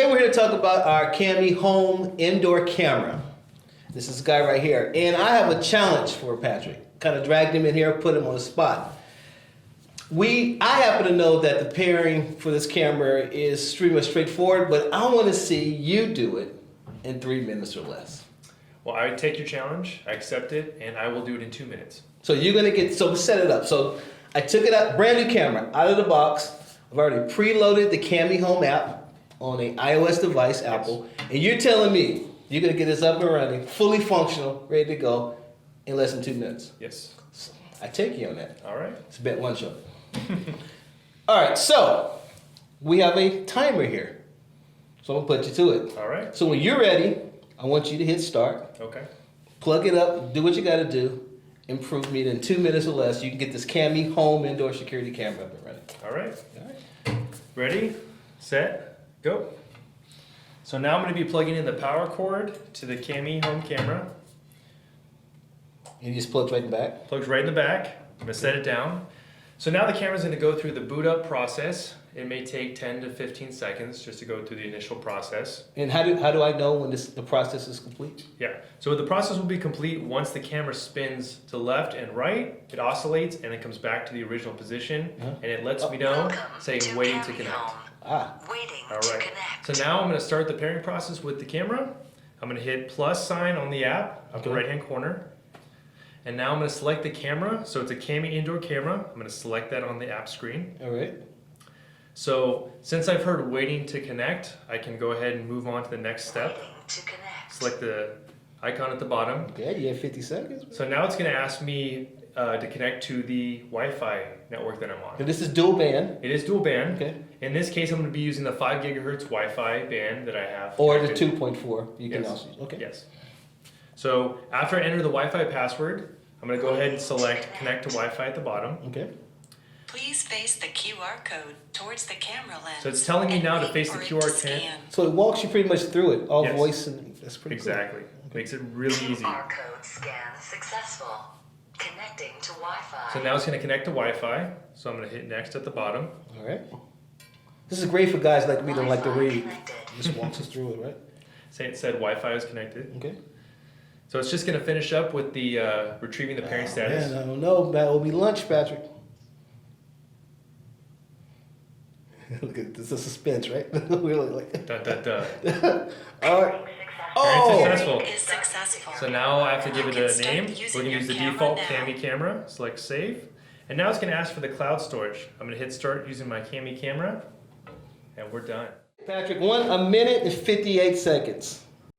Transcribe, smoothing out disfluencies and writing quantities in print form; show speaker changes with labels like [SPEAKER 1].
[SPEAKER 1] Today we're here to talk about our Cami home indoor camera. This is this guy right here. And I have a challenge for Patrick. Kind of dragged him in here, put him on the spot. I happen to know that the pairing for this camera is pretty much straightforward, but I want to see you do it in 3 minutes or less.
[SPEAKER 2] Well, I take your challenge, I accept it, and I will do it in 2 minutes.
[SPEAKER 1] So you're going to set it up. So I took it out, brand new camera, out of the box. I've already preloaded the Cami Home app on an iOS device, Apple, and you're telling me you're going to get this up and running, fully functional, ready to go in less than 2 minutes.
[SPEAKER 2] Yes.
[SPEAKER 1] So I take you on that.
[SPEAKER 2] All right.
[SPEAKER 1] It's bet lunch on it. All right, so we have a timer here. So I'm going to put you to it.
[SPEAKER 2] All right.
[SPEAKER 1] So when you're ready, I want you to hit start.
[SPEAKER 2] Okay.
[SPEAKER 1] Plug it up, do what you got to do, and prove me that in 2 minutes or less, you can get this Cami home indoor security camera up and running.
[SPEAKER 2] All right.
[SPEAKER 1] All right.
[SPEAKER 2] Ready, set, go. So now I'm going to be plugging in the power cord to the Cami home camera.
[SPEAKER 1] And you just plug right in the back.
[SPEAKER 2] Plugs right in the back. I'm going to set it down. So now the camera's going to go through the boot up process. It may take 10 to 15 seconds just to go through the initial process.
[SPEAKER 1] And how do I know when the process is complete?
[SPEAKER 2] Yeah, so the process will be complete once the camera spins to left and right, it oscillates and then comes back to the original position, and it lets me know, saying waiting to connect.
[SPEAKER 3] Waiting
[SPEAKER 2] All
[SPEAKER 3] to
[SPEAKER 2] right,
[SPEAKER 3] connect.
[SPEAKER 2] so now I'm going to start the pairing process with the camera. I'm going to hit plus sign on the app, upper right hand corner. And now I'm going to select the camera, so it's a Cami indoor camera. I'm going to select that on the app screen.
[SPEAKER 1] All right.
[SPEAKER 2] So since I've heard waiting to connect, I can go ahead and move on to the next step.
[SPEAKER 3] Waiting to connect.
[SPEAKER 2] Select the icon at the bottom.
[SPEAKER 1] Okay, you have 50 seconds.
[SPEAKER 2] So now it's going to ask me to connect to the Wi-Fi network that I'm on.
[SPEAKER 1] And this is dual band.
[SPEAKER 2] It is dual band.
[SPEAKER 1] Okay.
[SPEAKER 2] In this case, I'm going to be using the 5 gigahertz Wi-Fi band that I have.
[SPEAKER 1] Or the
[SPEAKER 2] connected.
[SPEAKER 1] 2.4. You can
[SPEAKER 2] Yes.
[SPEAKER 1] also use. Okay.
[SPEAKER 2] Yes. So after I enter the Wi-Fi password, I'm going to go ahead and select connect to Wi-Fi at the bottom.
[SPEAKER 1] Okay.
[SPEAKER 3] Please face the QR code towards the camera lens.
[SPEAKER 2] So it's telling me
[SPEAKER 3] and
[SPEAKER 2] now to
[SPEAKER 3] wait
[SPEAKER 2] face the
[SPEAKER 3] for it
[SPEAKER 2] QR
[SPEAKER 3] to
[SPEAKER 2] code.
[SPEAKER 3] scan.
[SPEAKER 1] So it walks you pretty much through it, all
[SPEAKER 2] Yes.
[SPEAKER 1] voice, and that's pretty
[SPEAKER 2] Exactly. Makes it really easy.
[SPEAKER 3] QR code scan successful. Connecting to Wi-Fi.
[SPEAKER 2] So now it's going to connect to Wi-Fi. So I'm going to hit next at the bottom.
[SPEAKER 1] cool. All right. This is great for guys like me that like to
[SPEAKER 3] Wi-Fi
[SPEAKER 1] read.
[SPEAKER 3] connected.
[SPEAKER 1] Just walks us through it, right?
[SPEAKER 2] Say it said Wi-Fi is connected.
[SPEAKER 1] Okay.
[SPEAKER 2] So it's just going to finish up with the retrieving the pairing status.
[SPEAKER 1] Man, I don't know. That will be lunch, Patrick. Look at this, the suspense, right? We're like,
[SPEAKER 2] Dun, dun, dun.
[SPEAKER 1] all right.
[SPEAKER 2] Pairing
[SPEAKER 1] Oh,
[SPEAKER 2] successful.
[SPEAKER 3] Is successful.
[SPEAKER 2] So now I have to give
[SPEAKER 3] You
[SPEAKER 2] it
[SPEAKER 3] can
[SPEAKER 2] a
[SPEAKER 3] start
[SPEAKER 2] name. We're
[SPEAKER 3] using
[SPEAKER 2] going to
[SPEAKER 3] your
[SPEAKER 2] use the
[SPEAKER 3] camera
[SPEAKER 2] default
[SPEAKER 3] now.
[SPEAKER 2] Cami camera. Select save. And now it's going to ask for the cloud storage. I'm going to hit start using my Cami camera. And we're done.
[SPEAKER 1] Patrick, 1 minute and 58 seconds.